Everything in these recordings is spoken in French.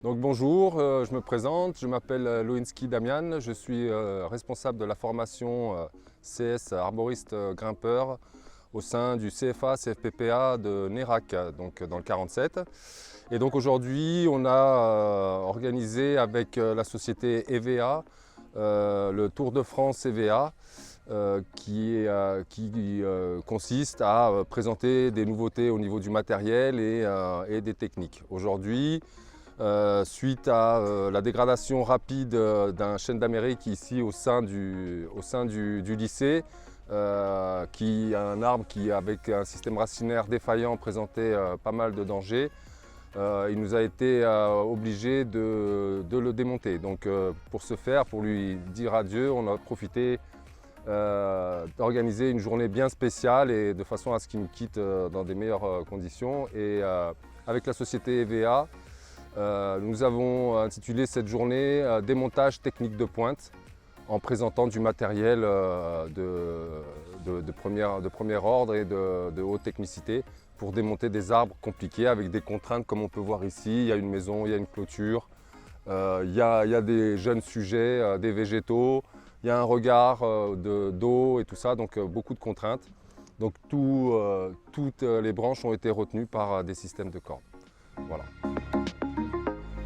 Donc bonjour, je me présente, je m'appelle Lowinski Damian, je suis responsable de la formation CS arboriste grimpeur au sein du CFA CFPPA de Nérac, donc dans le 47. Et donc aujourd'hui on a organisé avec la société EVA le Tour de France EVA qui consiste à présenter des nouveautés au niveau du matériel et des techniques. Aujourd'hui, suite à la dégradation rapide d'un chêne d'Amérique ici au sein du lycée, qui est un arbre qui, avec un système racinaire défaillant, présentait pas mal de dangers. Il nous a été obligé de le démonter. Donc pour ce faire, pour lui dire adieu, on a profité d'organiser une journée bien spéciale et de façon à ce qu'il nous quitte dans des meilleures conditions. Et avec la société EVA, nous avons intitulé cette journée Démontage technique de pointe en présentant du matériel de premier ordre et de haute technicité pour démonter des arbres compliqués avec des contraintes comme on peut voir ici. Il y a une maison, il y a une clôture, il y a des jeunes sujets, des végétaux, il y a un regard d'eau et tout ça, donc beaucoup de contraintes. Donc toutes les branches ont été retenues par des systèmes de cordes. Voilà.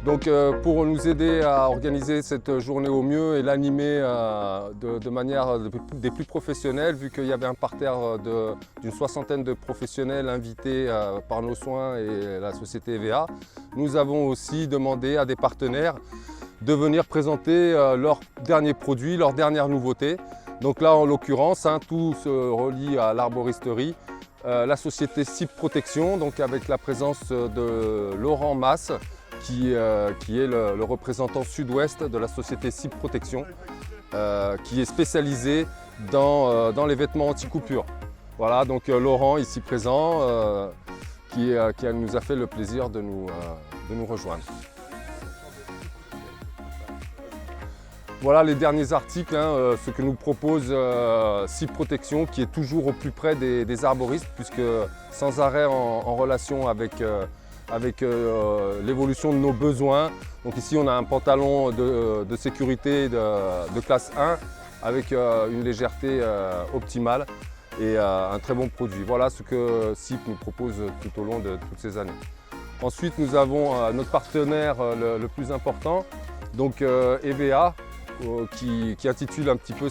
Donc pour nous aider à organiser cette journée au mieux et l'animer de manière des plus professionnelle, vu qu'il y avait un parterre d'une soixantaine de professionnels invités par nos soins et la société EVA, nous avons aussi demandé à des partenaires de venir présenter leurs derniers produits, leurs dernières nouveautés. Donc là en l'occurrence, tout se relie à l'arboristerie. La société CIP Protection, donc avec la présence de Laurent Masse, qui est le représentant sud-ouest de la société CIP Protection, qui est spécialisé dans les vêtements anti-coupure. Voilà, donc Laurent, ici présent, qui nous a fait le plaisir de nous rejoindre. Voilà les derniers articles, ce que nous propose CIP Protection, qui est toujours au plus près des arboristes, puisque sans arrêt en relation avec l'évolution de nos besoins. Donc ici on a un pantalon de sécurité de classe 1 avec une légèreté optimale et un très bon produit. Voilà ce que CIP nous propose tout au long de toutes ces années. Ensuite nous avons notre partenaire le plus important, donc EVA, qui intitule un petit peu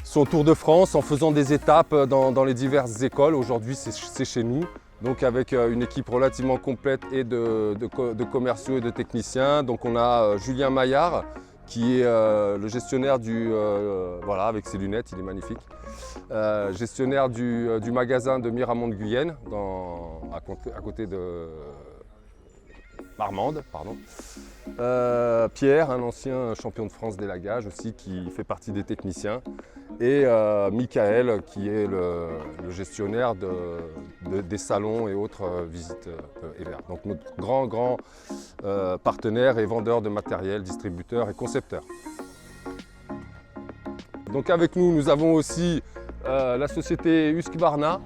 son tour de France en faisant des étapes dans les diverses écoles. Aujourd'hui c'est chez nous. Donc avec une équipe relativement complète et de commerciaux et de techniciens. Donc on a Julien Maillard qui est le gestionnaire voilà, avec ses lunettes, il est magnifique. Gestionnaire du magasin de Miramont de Guyenne, à côté de Marmande, pardon. Pierre, un ancien champion de France d'élagage aussi, qui fait partie des techniciens. Et Michael, qui est le gestionnaire des salons et autres visites EVA. Donc notre grand partenaire et vendeur de matériel, distributeur et concepteur. Donc avec nous, nous avons aussi la société Husqvarna,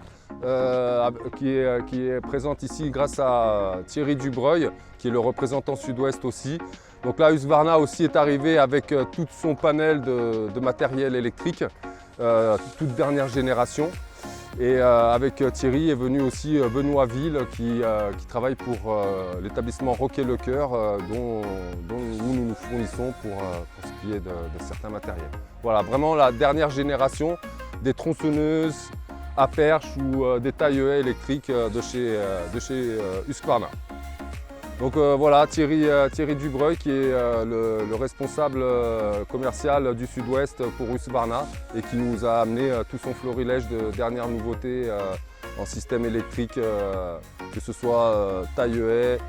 qui est présente ici grâce à Thierry Dubreuil, qui est le représentant sud-ouest aussi. Donc là, Husqvarna aussi est arrivé avec tout son panel de matériel électrique, toute dernière génération. Et avec Thierry est venu aussi Benoît Ville qui travaille pour l'établissement Roquet Le Cœur, dont nous nous fournissons pour ce qui est de certains matériels. Voilà, vraiment la dernière génération des tronçonneuses à perche ou des taille-haies électriques de chez Husqvarna. Donc voilà, Thierry Dubreuil qui est le responsable commercial du Sud-Ouest pour Husqvarna et qui nous a amené tout son florilège de dernières nouveautés en système électrique, que ce soit taille-haies,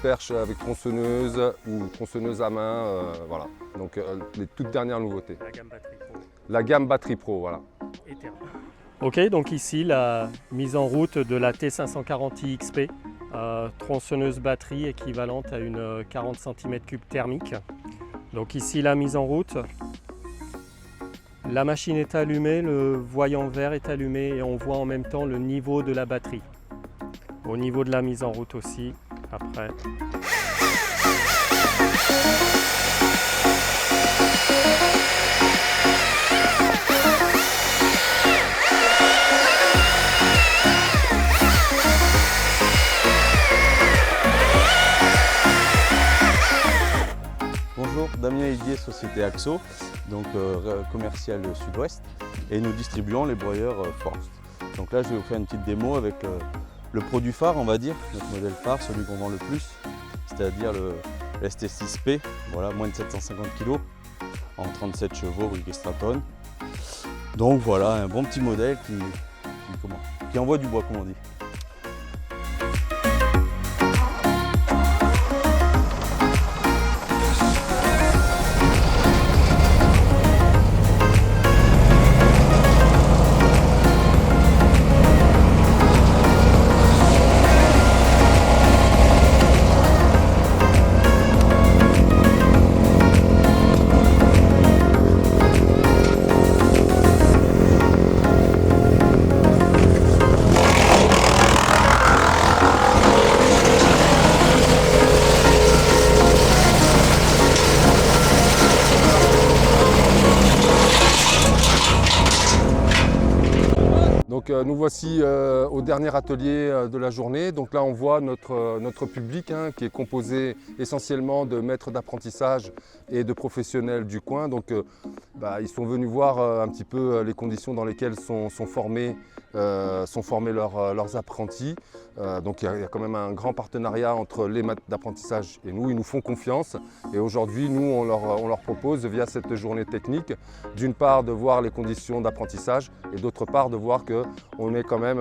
perche avec tronçonneuse ou tronçonneuse à main, voilà. Donc les toutes dernières nouveautés. La gamme Batterie Pro. La gamme Batterie Pro, voilà. Ok, donc ici la mise en route de la T540i XP, tronçonneuse batterie équivalente à une 40 cm3 thermique. Donc ici la mise en route, la machine est allumée, le voyant vert est allumé et on voit en même temps le niveau de la batterie. Au niveau de la mise en route aussi, après. Bonjour, Damien Higuier, Société Axo, donc commercial Sud-Ouest, et nous distribuons les broyeurs Forst. Donc là, je vais vous faire une petite démo avec le produit phare, on va dire, notre modèle phare, celui qu'on vend le plus, c'est-à-dire le ST6P, voilà, moins de 750 kg, en 37 chevaux, briques Straton. Donc voilà, un bon petit modèle qui envoie du bois, comme on dit. Donc nous voici au dernier atelier de la journée. Donc là on voit notre public qui est composé essentiellement de maîtres d'apprentissage et de professionnels du coin. Donc ils sont venus voir un petit peu les conditions dans lesquelles sont formés leurs apprentis. Donc il y a quand même un grand partenariat entre les maîtres d'apprentissage et nous. Ils nous font confiance et aujourd'hui nous on leur propose via cette journée technique d'une part de voir les conditions d'apprentissage et d'autre part de voir qu'on est quand même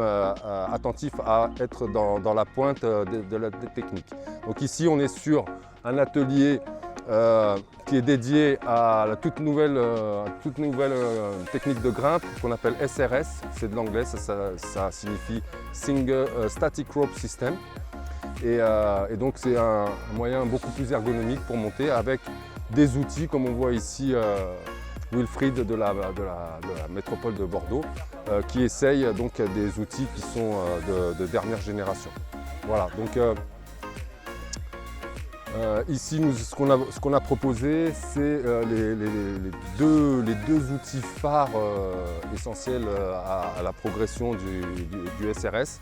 attentif à être dans la pointe de la technique. Donc ici on est sur un atelier qui est dédié à la toute nouvelle technique de grimpe qu'on appelle SRS, c'est de l'anglais, ça signifie Single Static Rope System. Et donc c'est un moyen beaucoup plus ergonomique pour monter avec des outils comme on voit ici Wilfried de la métropole de Bordeaux qui essaye donc des outils qui sont de dernière génération. Voilà, donc ici, ce qu'on a proposé, c'est les deux outils phares essentiels à la progression du SRS.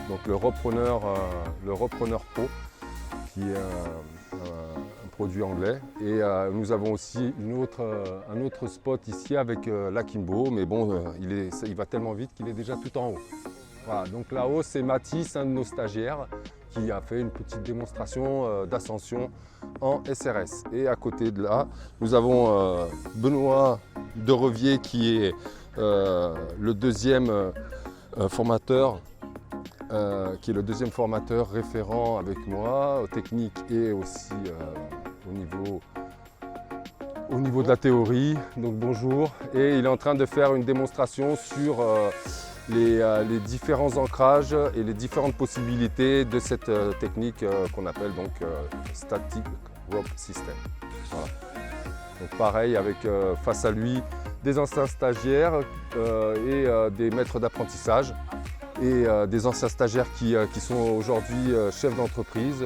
Donc le Rope Runner Pro, qui est un produit anglais. Et nous avons aussi un autre spot ici avec l'Akimbo, mais bon, il va tellement vite qu'il est déjà tout en haut. Voilà, donc là-haut, c'est Mathis, un de nos stagiaires, qui a fait une petite démonstration d'ascension en SRS. Et à côté de là, nous avons Benoît de Revier qui est le deuxième formateur référent avec moi, technique et aussi au niveau de la théorie. Donc bonjour. Et il est en train de faire une démonstration sur les différents ancrages et les différentes possibilités de cette technique qu'on appelle donc Static Rope System. Voilà. Donc pareil avec face à lui des anciens stagiaires et des maîtres d'apprentissage et des anciens stagiaires qui sont aujourd'hui chefs d'entreprise.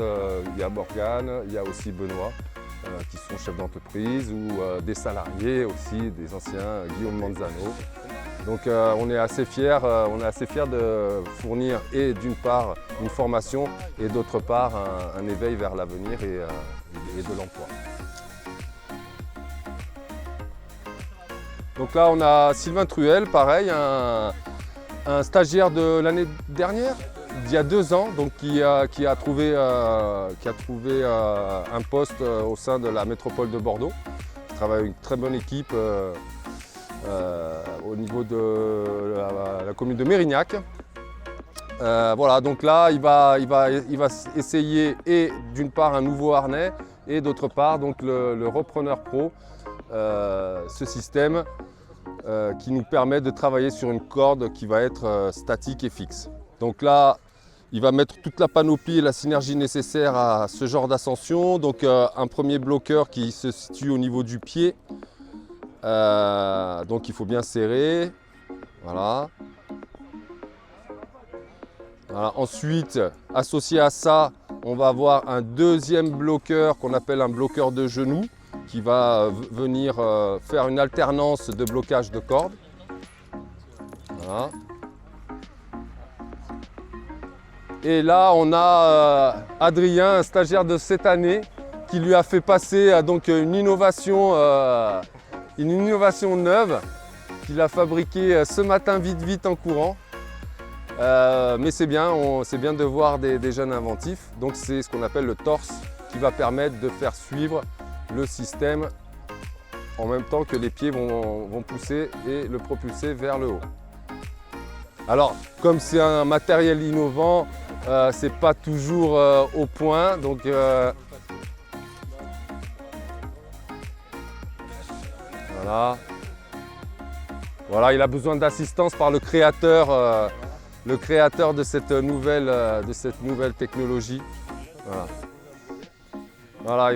Il y a Morgane, il y a aussi Benoît qui sont chefs d'entreprise ou des salariés aussi, des anciens Guillaume Manzano. Donc on est assez fiers de fournir et d'une part une formation et d'autre part un éveil vers l'avenir et de l'emploi. Donc là on a Sylvain Truel, pareil, un stagiaire de l'année dernière, d'il y a 2 ans, donc qui a trouvé un poste au sein de la métropole de Bordeaux. Il travaille avec une très bonne équipe. Au niveau de la commune de Mérignac. Voilà, donc là il va essayer et d'une part un nouveau harnais et d'autre part donc le Rope Runner Pro, ce système qui nous permet de travailler sur une corde qui va être statique et fixe. Donc là il va mettre toute la panoplie et la synergie nécessaire à ce genre d'ascension. Donc un premier bloqueur qui se situe au niveau du pied. Donc il faut bien serrer, voilà. Ensuite, associé à ça, on va avoir un deuxième bloqueur qu'on appelle un bloqueur de genou qui va venir faire une alternance de blocage de cordes. Voilà. Et là, on a Adrien, un stagiaire de cette année, qui lui a fait passer donc une innovation neuve qu'il a fabriquée ce matin vite en courant. Mais c'est bien de voir des jeunes inventifs. Donc c'est ce qu'on appelle le torse qui va permettre de faire suivre le système en même temps que les pieds vont pousser et le propulser vers le haut. Alors, comme c'est un matériel innovant, c'est pas toujours au point. Donc, voilà, il a besoin d'assistance par le créateur de cette nouvelle technologie. Voilà,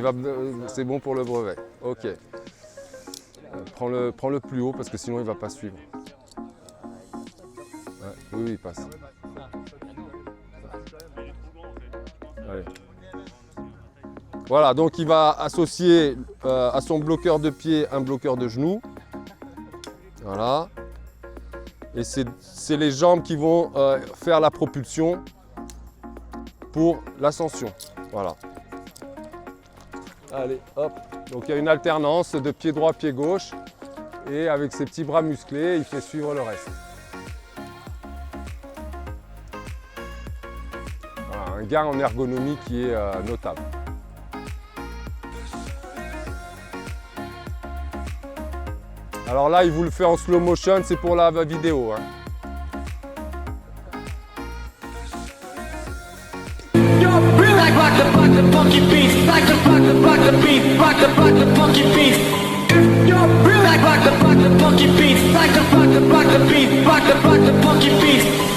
c'est bon pour le brevet. Ok. Prends-le plus haut parce que sinon il ne va pas suivre. Ouais, oui, il passe. Allez. Voilà, donc il va associer à son bloqueur de pied un bloqueur de genou. Voilà. Et c'est les jambes qui vont faire la propulsion pour l'ascension. Voilà. Allez, hop. Donc il y a une alternance de pied droit, pied gauche. Et avec ses petits bras musclés, il fait suivre le reste. Voilà, un gain en ergonomie qui est notable. Alors là, il vous le fait en slow motion, c'est pour la vidéo. Hein. Rock the funky beats, like the funky beats.